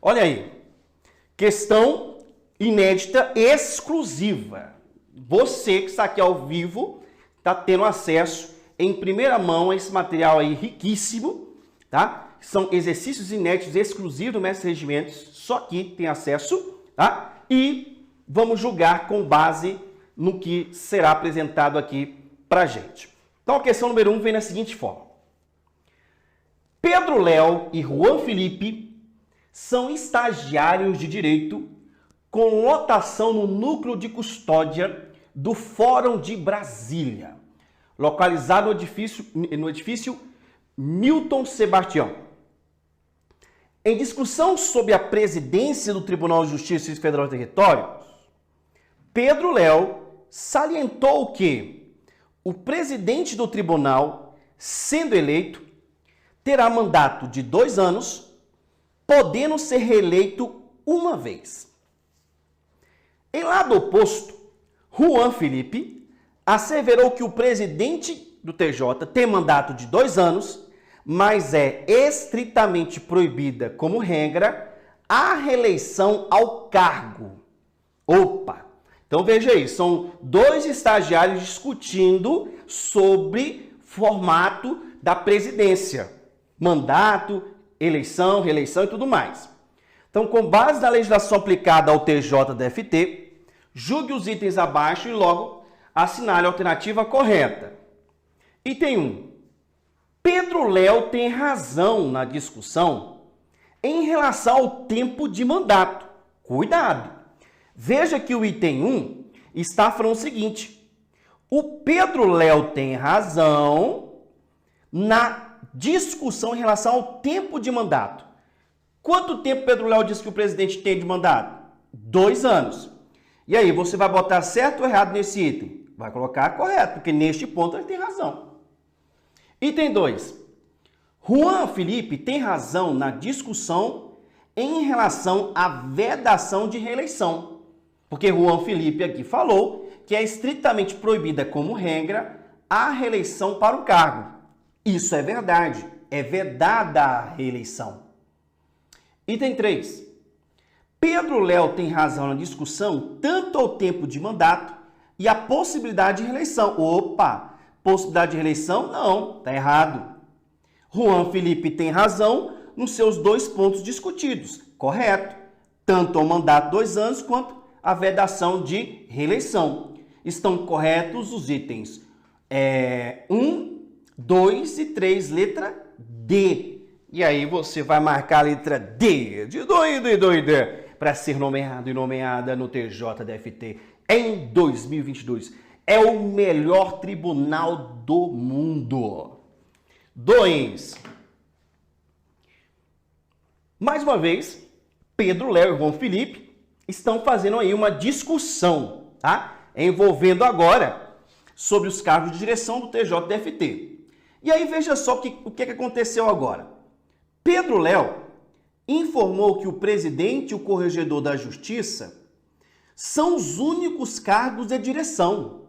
Olha aí, questão inédita exclusiva. Você que está aqui ao vivo está tendo acesso em primeira mão a esse material aí riquíssimo, tá? São exercícios inéditos exclusivos do Mestre Regimentos, só aqui tem acesso, tá? E vamos julgar com base no que será apresentado aqui pra gente. Então a questão número 1 vem na seguinte forma. Pedro Léo e Juan Felipe são estagiários de Direito com lotação no núcleo de custódia do Fórum de Brasília, localizado no edifício Milton Sebastião. Em discussão sobre a presidência do Tribunal de Justiça Federal do Território, Pedro Léo salientou que o presidente do tribunal, sendo eleito, terá mandato de 2 anos, podendo ser reeleito uma vez. Em lado oposto, Juan Felipe asseverou que o presidente do TJ tem mandato de 2 anos, mas é estritamente proibida, como regra, a reeleição ao cargo. Opa! Então veja aí, são 2 estagiários discutindo sobre formato da presidência. Mandato, eleição, reeleição e tudo mais. Então, com base na legislação aplicada ao TJDFT, julgue os itens abaixo e logo assinale a alternativa correta. Item 1. Pedro Léo tem razão na discussão em relação ao tempo de mandato. Cuidado! Veja que o item 1 está falando o seguinte. O Pedro Léo tem razão na discussão em relação ao tempo de mandato. Quanto tempo Pedro Léo disse que o presidente tem de mandato? 2 anos. E aí, você vai botar certo ou errado nesse item? Vai colocar correto, porque neste ponto ele tem razão. Item 2. Juan Felipe tem razão na discussão em relação à vedação de reeleição. Porque Juan Felipe aqui falou que é estritamente proibida como regra a reeleição para o cargo. Isso é verdade, é vedada a reeleição. Item 3. Pedro Léo tem razão na discussão tanto ao tempo de mandato e a possibilidade de reeleição. Opa, possibilidade de reeleição? Não, está errado. Juan Felipe tem razão nos seus 2 pontos discutidos. Correto. Tanto ao mandato 2 anos quanto a vedação de reeleição. Estão corretos os itens 1, 2 e 3, letra D. E aí você vai marcar a letra D de doido e doida para ser nomeado e nomeada no TJDFT em 2022. É o melhor tribunal do mundo. 2. Mais uma vez, Pedro Léo e Juan Felipe estão fazendo aí uma discussão, tá? Envolvendo agora sobre os cargos de direção do TJDFT. E aí veja só o que aconteceu agora. Pedro Léo informou que o presidente e o corregedor da Justiça são os únicos cargos de direção,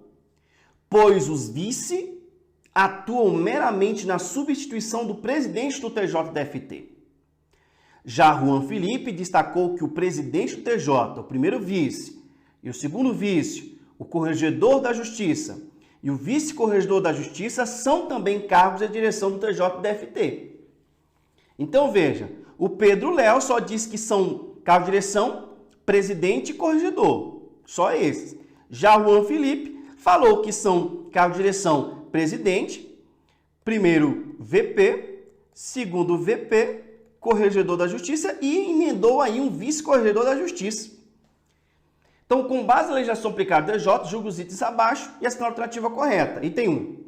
pois os vice atuam meramente na substituição do presidente do TJDFT. Já Juan Felipe destacou que o presidente do TJ, o primeiro vice, e o segundo vice, o corregedor da Justiça e o vice-corregedor da Justiça são também cargos de direção do TJDFT. Então veja, o Pedro Léo só diz que são cargos de direção, presidente e corregedor. Só esses. Já Juan Felipe falou que são cargos de direção presidente, primeiro VP, segundo VP, corregedor da Justiça e emendou aí um vice-corregedor da Justiça. Então, com base na legislação aplicada do TJ, julga os itens abaixo e assina a alternativa correta. Item 1.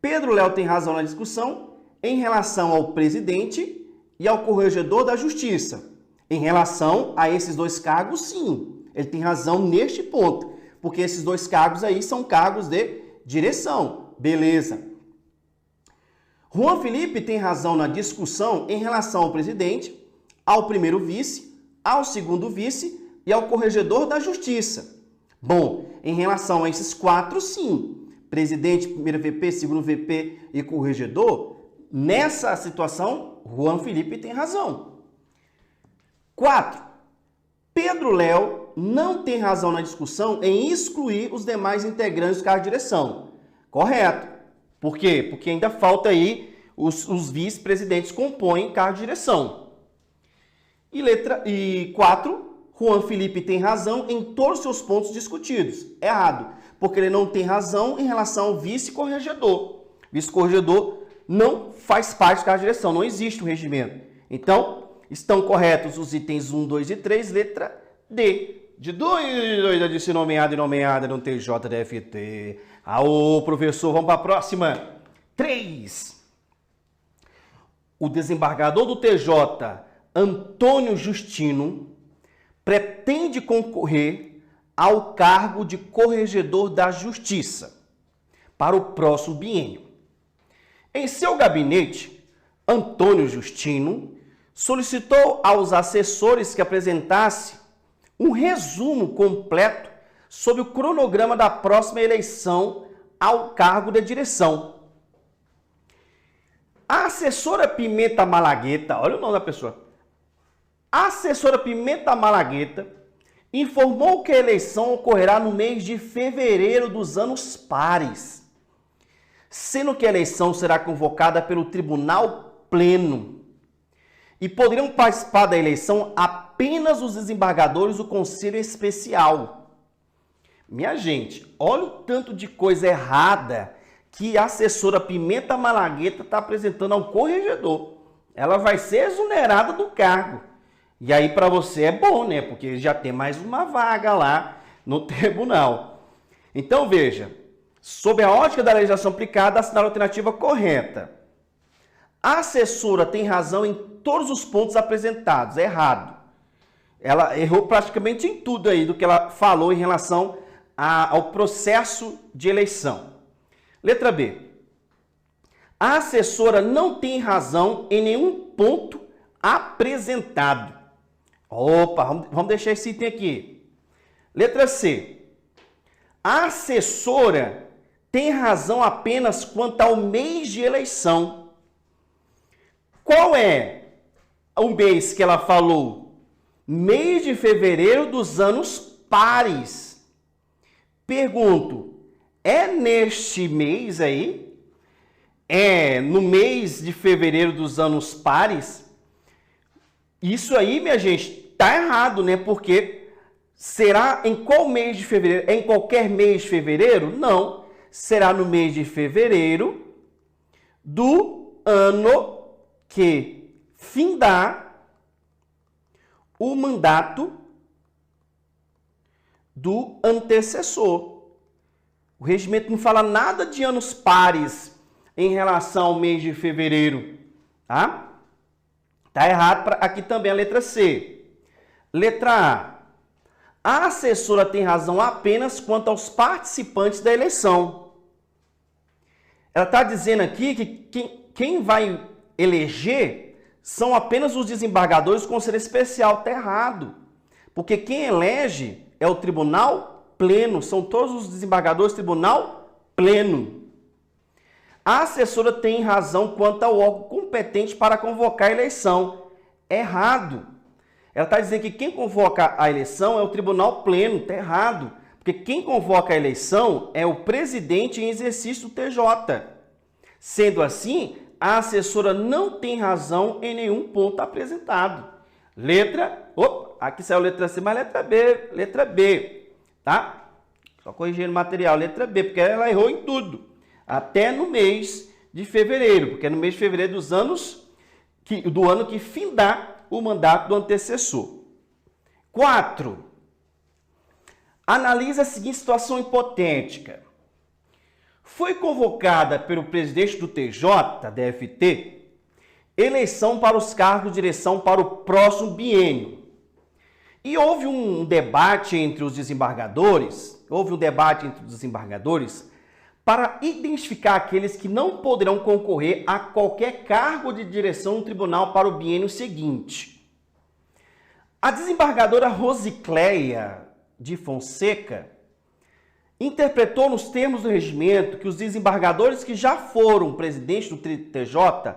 Pedro Léo tem razão na discussão em relação ao presidente e ao corregedor da Justiça. Em relação a esses 2 cargos, sim, ele tem razão neste ponto, porque esses 2 cargos aí são cargos de direção. Beleza. Juan Felipe tem razão na discussão em relação ao presidente, ao primeiro vice, ao segundo vice e ao corregedor da Justiça. Bom, em relação a esses 4, sim. Presidente, primeiro VP, segundo VP e corregedor, nessa situação, Juan Felipe tem razão. 4. Pedro Léo não tem razão na discussão em excluir os demais integrantes do cargo de direção. Correto. Por quê? Porque ainda falta aí os vice-presidentes compõem cargo de direção. E 4. Juan Felipe tem razão em todos os seus pontos discutidos. Errado, porque ele não tem razão em relação ao vice-corregedor. Vice-corregedor não faz parte da direção, não existe um regimento. Então, estão corretos os itens 1, 2 e 3, letra D. De doida de ser nomeada e nomeada no TJDFT. Aô, professor, vamos para a próxima. 3. O desembargador do TJ, Antônio Justino, pretende concorrer ao cargo de corregedor da Justiça para o próximo biênio. Em seu gabinete, Antônio Justino solicitou aos assessores que apresentasse um resumo completo sobre o cronograma da próxima eleição ao cargo de direção. A assessora Pimenta Malagueta, olha o nome da pessoa, a assessora Pimenta Malagueta informou que a eleição ocorrerá no mês de fevereiro dos anos pares, sendo que a eleição será convocada pelo Tribunal Pleno e poderão participar da eleição apenas os desembargadores do Conselho Especial. Minha gente, olha o tanto de coisa errada que a assessora Pimenta Malagueta está apresentando ao corregedor. Ela vai ser exonerada do cargo. E aí para você é bom, né? Porque já tem mais uma vaga lá no tribunal. Então veja, sob a ótica da legislação aplicada, assinar a alternativa correta. A assessora tem razão em todos os pontos apresentados, é errado. Ela errou praticamente em tudo aí do que ela falou em relação ao processo de eleição. Letra B. A assessora não tem razão em nenhum ponto apresentado. Opa, vamos deixar esse item aqui. Letra C. A assessora tem razão apenas quanto ao mês de eleição. Qual é o mês que ela falou? Mês de fevereiro dos anos pares. Pergunto, é neste mês aí? É no mês de fevereiro dos anos pares? Isso aí, minha gente, tá errado, né? Porque será em qual mês de fevereiro? É em qualquer mês de fevereiro? Não. Será no mês de fevereiro do ano que findar o mandato do antecessor. O regimento não fala nada de anos pares em relação ao mês de fevereiro, tá? Tá errado aqui também a letra C. Letra A. A assessora tem razão apenas quanto aos participantes da eleição. Ela está dizendo aqui que quem vai eleger são apenas os desembargadores do Conselho Especial. Está errado. Porque quem elege é o Tribunal Pleno. São todos os desembargadores do Tribunal Pleno. A assessora tem razão quanto ao órgão competente para convocar a eleição. Errado. Ela está dizendo que quem convoca a eleição é o Tribunal Pleno. Está errado. Porque quem convoca a eleição é o presidente em exercício do TJ. Sendo assim, a assessora não tem razão em nenhum ponto apresentado. Letra... Opa, aqui saiu letra C, mas letra B. Letra B. Tá? Só corrigindo o material. Letra B, porque ela errou em tudo. Até no mês de fevereiro, porque é no mês de fevereiro do ano que findar o mandato do antecessor. 4. Analisa a seguinte situação hipotética. Foi convocada pelo presidente do TJ, DFT, eleição para os cargos de direção para o próximo biênio. E houve um debate entre os desembargadores, para identificar aqueles que não poderão concorrer a qualquer cargo de direção no tribunal para o biênio seguinte. A desembargadora Rosicléia de Fonseca interpretou nos termos do regimento que os desembargadores que já foram presidentes do TJ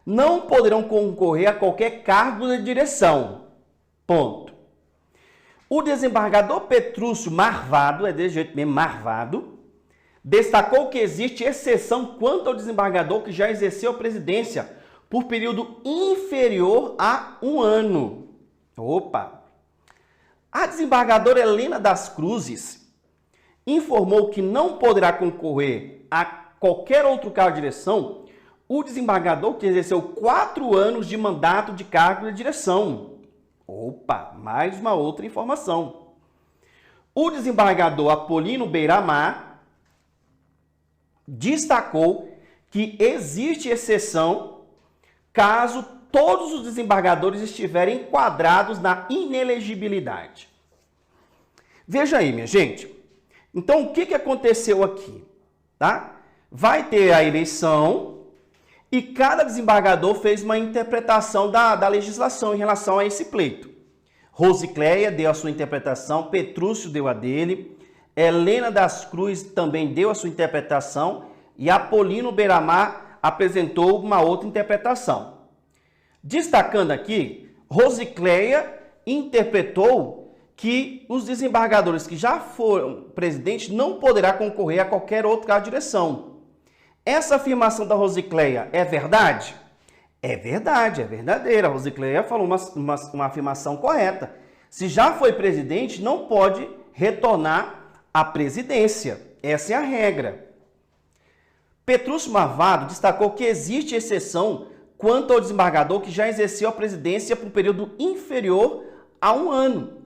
não poderão concorrer a qualquer cargo de direção. Ponto. O desembargador Petrúcio Marvado, é desse jeito mesmo, Marvado, destacou que existe exceção quanto ao desembargador que já exerceu a presidência por período inferior a 1 ano. Opa! A desembargadora Helena das Cruzes informou que não poderá concorrer a qualquer outro cargo de direção o desembargador que exerceu 4 anos de mandato de cargo de direção. Opa, mais uma outra informação. O desembargador Apolino Beiramar destacou que existe exceção caso todos os desembargadores estiverem enquadrados na inelegibilidade. Veja aí, minha gente. Então, o que aconteceu aqui? Tá? Vai ter a eleição e cada desembargador fez uma interpretação da legislação em relação a esse pleito. Rosicléia deu a sua interpretação, Petrúcio deu a dele, Helena das Cruzes também deu a sua interpretação e Apolino Beiramar apresentou uma outra interpretação. Destacando aqui, Rosicléia interpretou que os desembargadores que já foram presidentes não poderá concorrer a qualquer outro cargo de direção. Essa afirmação da Rosicléia é verdade? É verdade, é verdadeira. A Rosicléia falou uma afirmação correta. Se já foi presidente, não pode retornar à presidência. Essa é a regra. Petrúcio Marvado destacou que existe exceção quanto ao desembargador que já exerceu a presidência por um período inferior a 1 ano.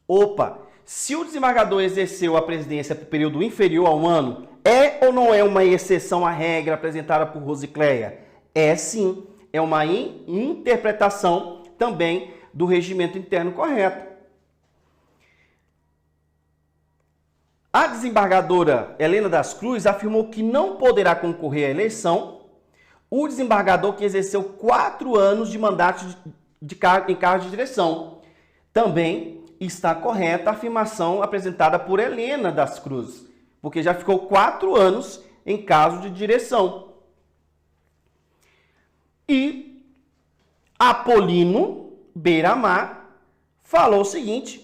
Opa, se o desembargador exerceu a presidência por período inferior a 1 ano, é ou não é uma exceção à regra apresentada por Rosicléia? É sim, é uma interpretação também do regimento interno correto. A desembargadora Helena das Cruzes afirmou que não poderá concorrer à eleição o desembargador que exerceu 4 anos de mandato em cargo de direção. Também está correta a afirmação apresentada por Helena das Cruzes, porque já ficou 4 anos em cargo de direção. E Apolino Beiramar falou o seguinte,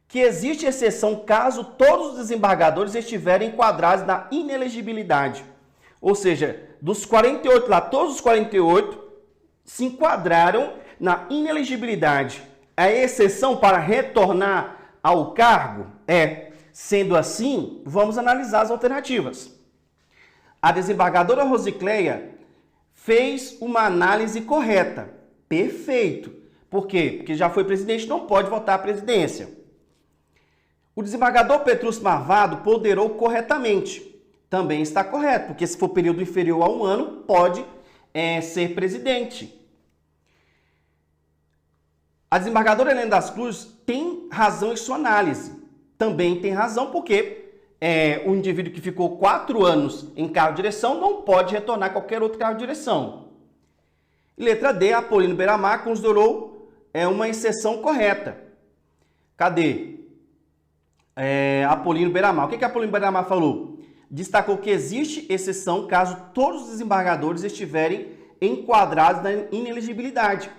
que existe exceção caso todos os desembargadores estiverem enquadrados na inelegibilidade. Ou seja, dos 48 lá, todos os 48 se enquadraram na inelegibilidade. A exceção para retornar ao cargo é, sendo assim, vamos analisar as alternativas. A desembargadora Rosicléia fez uma análise correta. Perfeito. Por quê? Porque já foi presidente, não pode voltar à presidência. O desembargador Petrúcio Marvado ponderou corretamente. Também está correto, porque se for período inferior a 1 ano, pode ser presidente. A desembargadora Helena das Cruzes tem razão em sua análise. Também tem razão porque o indivíduo que ficou 4 anos em cargo de direção não pode retornar a qualquer outro cargo de direção. E letra D, Apolino Beiramar considerou uma exceção correta. Cadê? Apolino Beiramar. O que Apolino Beiramar falou? Destacou que existe exceção caso todos os desembargadores estiverem enquadrados na inelegibilidade.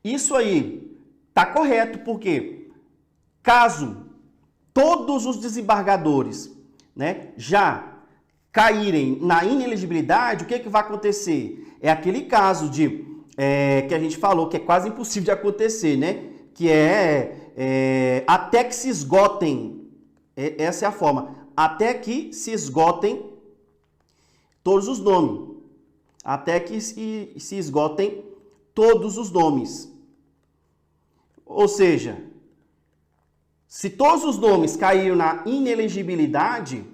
Isso aí está correto, porque caso todos os desembargadores, já caírem na inelegibilidade, o que vai acontecer? É aquele caso que a gente falou que é quase impossível de acontecer, que até que se esgotem, essa é a forma, até que se esgotem todos os nomes. Até que se esgotem todos os nomes. Ou seja, se todos os nomes caíram na inelegibilidade,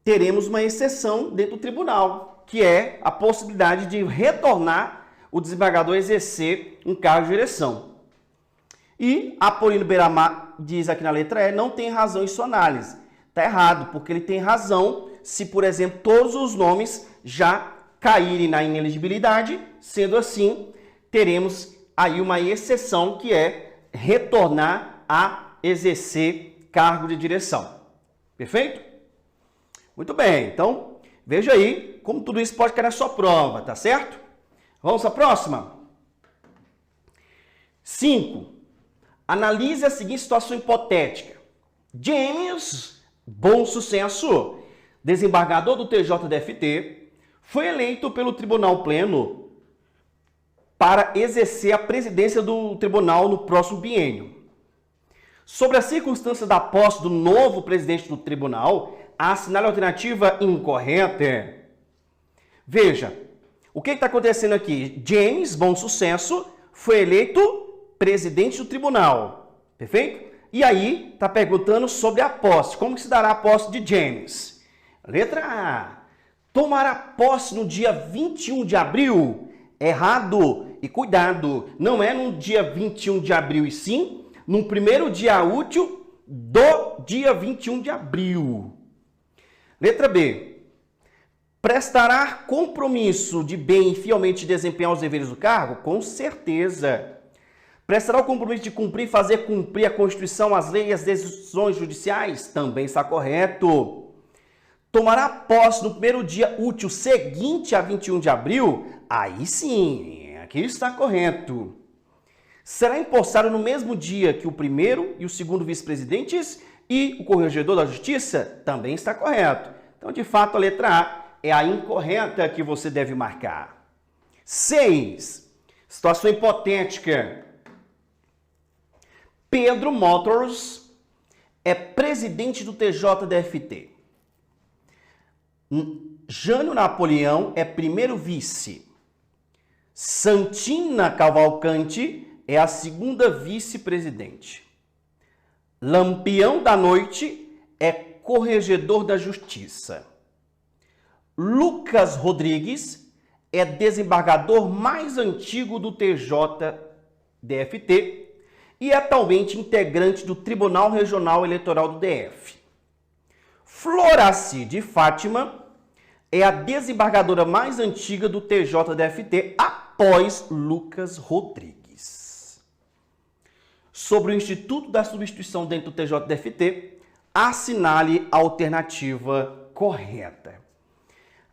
teremos uma exceção dentro do tribunal, que é a possibilidade de retornar o desembargador a exercer um cargo de direção. E Apolino Beiramar diz aqui na letra E, não tem razão em sua análise. Está errado, porque ele tem razão se, por exemplo, todos os nomes já caírem na inelegibilidade. Sendo assim, teremos aí uma exceção que é retornar a exercer cargo de direção. Perfeito? Muito bem, então veja aí como tudo isso pode cair na sua prova, tá certo? Vamos à próxima? 5. Analise a seguinte situação hipotética. James Bom Sucesso, desembargador do TJDFT, foi eleito pelo Tribunal Pleno para exercer a presidência do tribunal no próximo biênio. Sobre a circunstância da posse do novo presidente do tribunal, assinale a alternativa incorreta. Veja, o que está acontecendo aqui? James Bom Sucesso foi eleito presidente do tribunal, perfeito? E aí, está perguntando sobre a posse. Como que se dará a posse de James? Letra A. Tomará posse no dia 21 de abril? Errado. E cuidado, não é no dia 21 de abril, e sim no primeiro dia útil do dia 21 de abril. Letra B. Prestará compromisso de bem e fielmente desempenhar os deveres do cargo? Com certeza. Prestará o compromisso de cumprir e fazer cumprir a Constituição, as leis e as decisões judiciais? Também está correto. Tomará posse no primeiro dia útil seguinte a 21 de abril? Aí sim, aqui está correto. Será empossado no mesmo dia que o primeiro e o segundo vice-presidentes e o corregedor da Justiça? Também está correto. Então, de fato, a letra A é a incorreta que você deve marcar. 6. Situação hipotética. Pedro Motors é presidente do TJDFT. Jânio Napoleão é primeiro vice. Santina Cavalcante é a segunda vice-presidente. Lampião da Noite é corregedor da Justiça. Lucas Rodrigues é desembargador mais antigo do TJDFT e é atualmente integrante do Tribunal Regional Eleitoral do DF. Floraci de Fátima é a desembargadora mais antiga do TJDFT após Lucas Rodrigues. Sobre o Instituto da Substituição dentro do TJDFT, assinale a alternativa correta.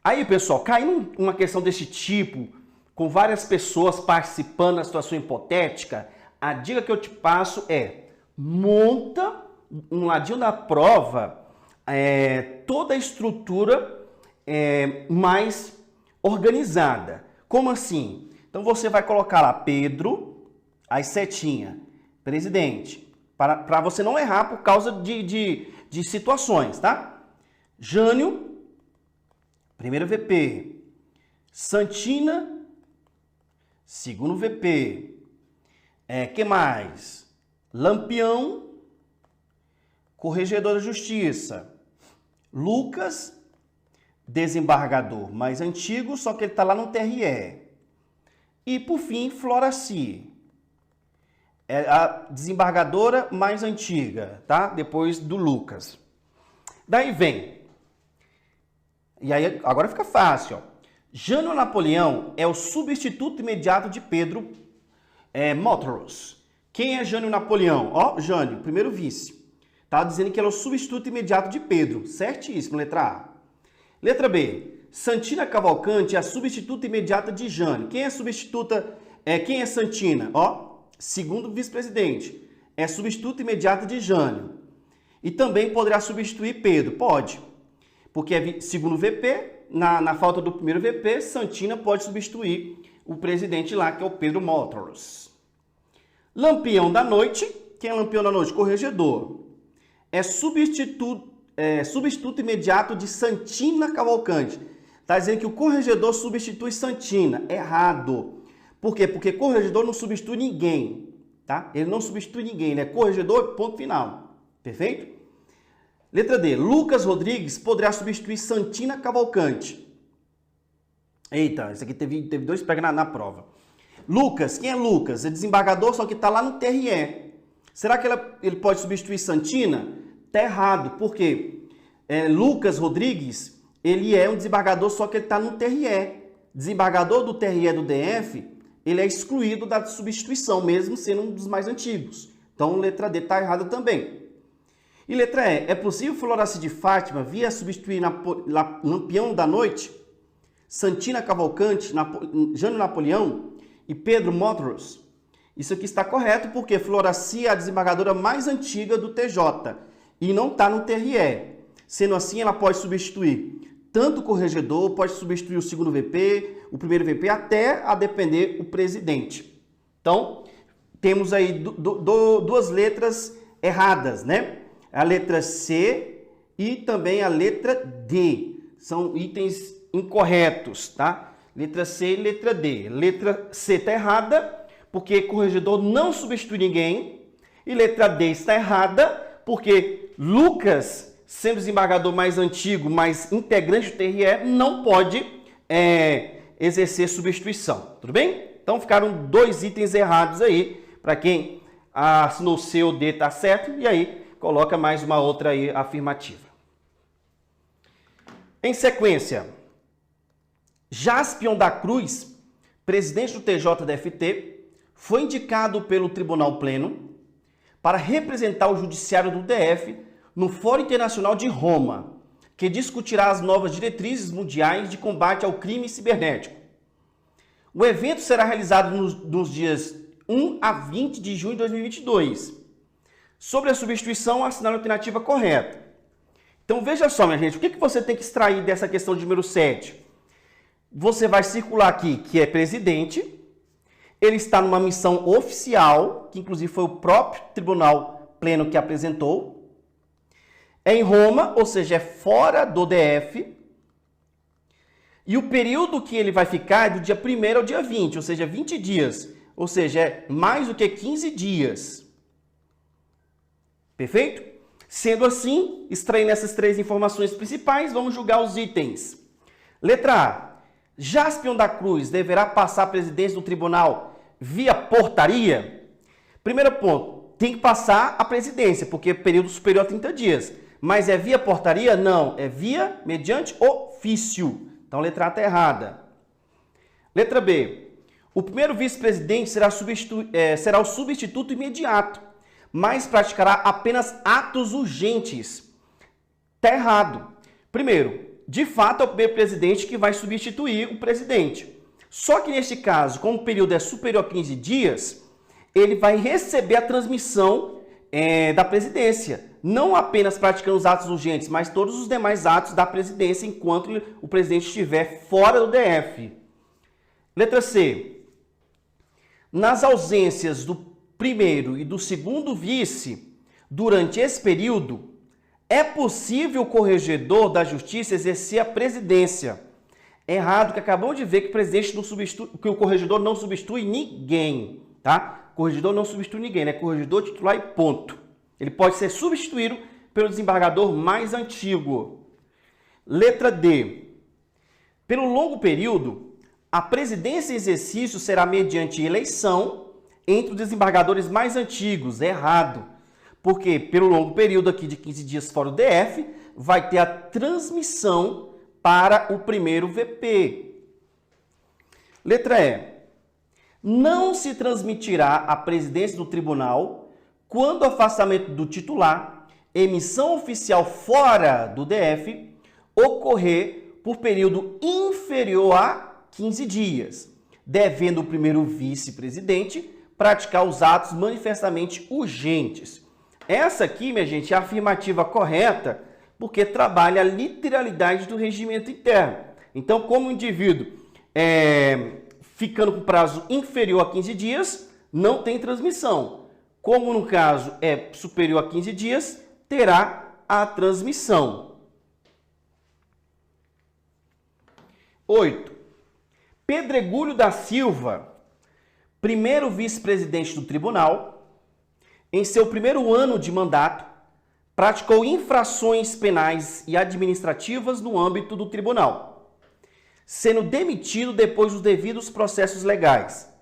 Aí, pessoal, caindo uma questão desse tipo, com várias pessoas participando da situação hipotética, a dica que eu te passo é: monta um ladinho da prova toda a estrutura mais organizada. Como assim? Então você vai colocar lá Pedro, as setinha, presidente, para você não errar por causa de situações, tá? Jânio, primeiro VP. Santina, segundo VP. Que mais? Lampião, corregedor da Justiça. Lucas, desembargador mais antigo, só que ele está lá no TRE. E, por fim, Floraci, é a desembargadora mais antiga, tá? Depois do Lucas. Daí vem. E aí, agora fica fácil, ó. Jânio Napoleão é o substituto imediato de Pedro Motors. Quem é Jânio Napoleão? Ó, Jânio, primeiro vice. Tá dizendo que ele é o substituto imediato de Pedro. Certíssimo, letra A. Letra B. Santina Cavalcante é a substituta imediata de Jânio. Quem é substituta? Quem é Santina? Ó, segundo vice-presidente. É substituta imediata de Jânio. E também poderá substituir Pedro. Pode. Porque é segundo VP, na falta do primeiro VP, Santina pode substituir o presidente lá, que é o Pedro Motors. Lampião da Noite. Quem é Lampião da Noite? Corregedor. É substituto imediato de Santina Cavalcante. Está dizendo que o corregedor substitui Santina. Errado. Por quê? Porque corregedor não substitui ninguém. Tá? Ele não substitui ninguém. Ele é corregedor, ponto final. Perfeito? Letra D. Lucas Rodrigues poderá substituir Santina Cavalcante. Eita, isso aqui teve dois pega na prova. Lucas, quem é Lucas? É desembargador, só que está lá no TRE. Será que ele pode substituir Santina? Está errado. Por quê? Lucas Rodrigues, ele é um desembargador, só que ele está no TRE. Desembargador do TRE do DF, ele é excluído da substituição, mesmo sendo um dos mais antigos. Então, letra D está errada também. E letra E. É possível Floraci de Fátima vir a substituir Lampião da Noite, Santina Cavalcante, Jânio Napoleão e Pedro Motors? Isso aqui está correto porque Floracy é a desembargadora mais antiga do TJ e não está no TRE. Sendo assim, ela pode substituir tanto o corregedor, pode substituir o segundo VP, o primeiro VP, até a depender o presidente. Então, temos aí duas letras erradas, né? A letra C e também a letra D. São itens incorretos, tá? Letra C e letra D. Letra C está errada porque corregedor não substitui ninguém. E letra D está errada porque Lucas, sendo desembargador mais antigo, mais integrante do TRE, não pode exercer substituição. Tudo bem? Então ficaram dois itens errados aí. Para quem assinou C ou D está certo. E aí coloca mais uma outra aí afirmativa. Em sequência, Jaspion da Cruz, presidente do TJDFT, foi indicado pelo Tribunal Pleno para representar o Judiciário do DF no Fórum Internacional de Roma, que discutirá as novas diretrizes mundiais de combate ao crime cibernético. O evento será realizado nos dias 1 a 20 de junho de 2022. Sobre a substituição, assinale a alternativa correta. Então veja só, minha gente, o que você tem que extrair dessa questão de número 7? Você vai circular aqui que é presidente, ele está numa missão oficial, que inclusive foi o próprio Tribunal Pleno que apresentou, é em Roma, ou seja, é fora do DF, e o período que ele vai ficar é do dia 1º ao dia 20, ou seja, 20 dias, ou seja, é mais do que 15 dias. Perfeito? Sendo assim, extraindo essas três informações principais, vamos julgar os itens. Letra A. Jaspion da Cruz deverá passar a presidência do tribunal via portaria? Primeiro ponto, tem que passar a presidência, porque é período superior a 30 dias. Mas é via portaria? Não, é via mediante ofício. Então, letra A está errada. Letra B. O primeiro vice-presidente será o substituto imediato, mas praticará apenas atos urgentes. Está errado. Primeiro, de fato, é o primeiro presidente que vai substituir o presidente. Só que neste caso, como o período é superior a 15 dias, ele vai receber a transmissão da presidência. Não apenas praticando os atos urgentes, mas todos os demais atos da presidência enquanto o presidente estiver fora do DF. Letra C. Nas ausências do primeiro e do segundo vice, durante esse período, é possível o corregedor da justiça exercer a presidência. É errado, que acabamos de ver que o presidente não substitui, que o corregedor não substitui ninguém, tá? O corregedor não substitui ninguém, né? Corregedor titular e ponto. Ele pode ser substituído pelo desembargador mais antigo. Letra D. Pelo longo período, a presidência em exercício será mediante eleição entre os desembargadores mais antigos. É errado. Porque pelo longo período aqui de 15 dias fora do DF, vai ter a transmissão para o primeiro VP. Letra E. Não se transmitirá a presidência do tribunal quando o afastamento do titular, emissão oficial fora do DF, ocorrer por período inferior a 15 dias, devendo o primeiro vice-presidente praticar os atos manifestamente urgentes. Essa aqui, minha gente, é a afirmativa correta, porque trabalha a literalidade do regimento interno. Então, como o indivíduo ficando com prazo inferior a 15 dias, não tem transmissão. Como no caso é superior a 15 dias, terá a transmissão. 8. Pedregulho da Silva, primeiro vice-presidente do tribunal, em seu primeiro ano de mandato, praticou infrações penais e administrativas no âmbito do tribunal, sendo demitido depois dos devidos processos legais,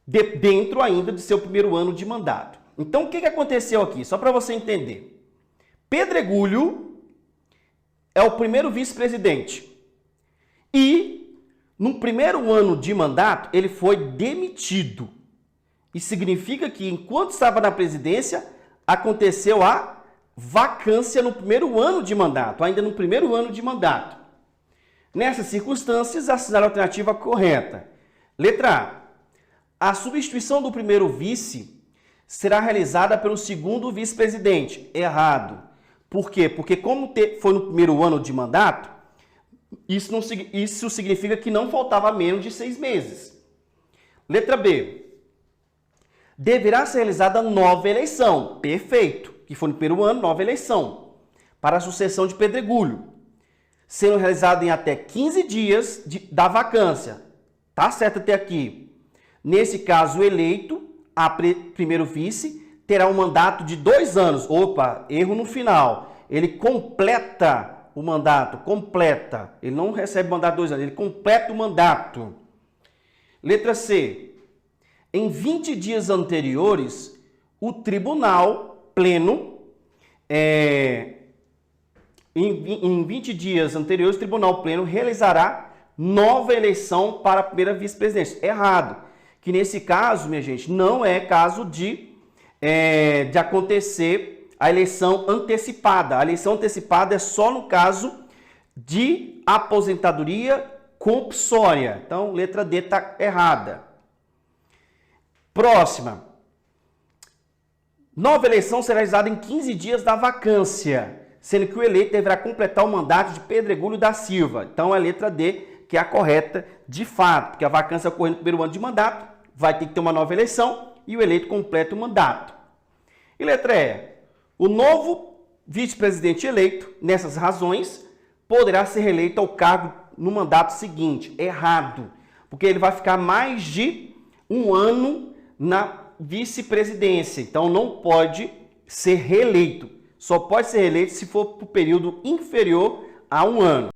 dentro ainda de seu primeiro ano de mandato. Então, o que aconteceu aqui? Só para você entender. Pedregulho é o primeiro vice-presidente e, no primeiro ano de mandato, ele foi demitido. Isso significa que, enquanto estava na presidência, aconteceu a vacância no primeiro ano de mandato, ainda no primeiro ano de mandato. Nessas circunstâncias, assinale a alternativa correta. Letra A. A substituição do primeiro vice será realizada pelo segundo vice-presidente. Errado. Por quê? Porque como foi no primeiro ano de mandato, isso significa que não faltava menos de 6 meses. Letra B. Deverá ser realizada nova eleição. Perfeito. Que foi no primeiro ano, nova eleição. Para a sucessão de Pedregulho. Sendo realizada em até 15 dias da vacância. Tá certo até aqui. Nesse caso, o eleito, primeiro vice, terá um mandato de 2 anos. Opa, erro no final. Ele completa o mandato, completa. Ele não recebe mandato de 2 anos, ele completa o mandato. Letra C. Em 20 dias anteriores, o tribunal pleno, em 20 dias anteriores, o tribunal pleno realizará nova eleição para a primeira vice-presidência. Errado. Que nesse caso, minha gente, não é caso de acontecer a eleição antecipada. A eleição antecipada é só no caso de aposentadoria compulsória. Então, letra D está errada. Próxima. Nova eleição será realizada em 15 dias da vacância, sendo que o eleito deverá completar o mandato de Pedregulho da Silva. Então, é a letra D que é a correta de fato, porque a vacância ocorre no primeiro ano de mandato, vai ter que ter uma nova eleição e o eleito completa o mandato. E letra E. O novo vice-presidente eleito, nessas razões, poderá ser reeleito ao cargo no mandato seguinte. Errado, porque ele vai ficar mais de 1 ano na vice-presidência. Então, não pode ser reeleito. Só pode ser reeleito se for por período inferior a 1 ano.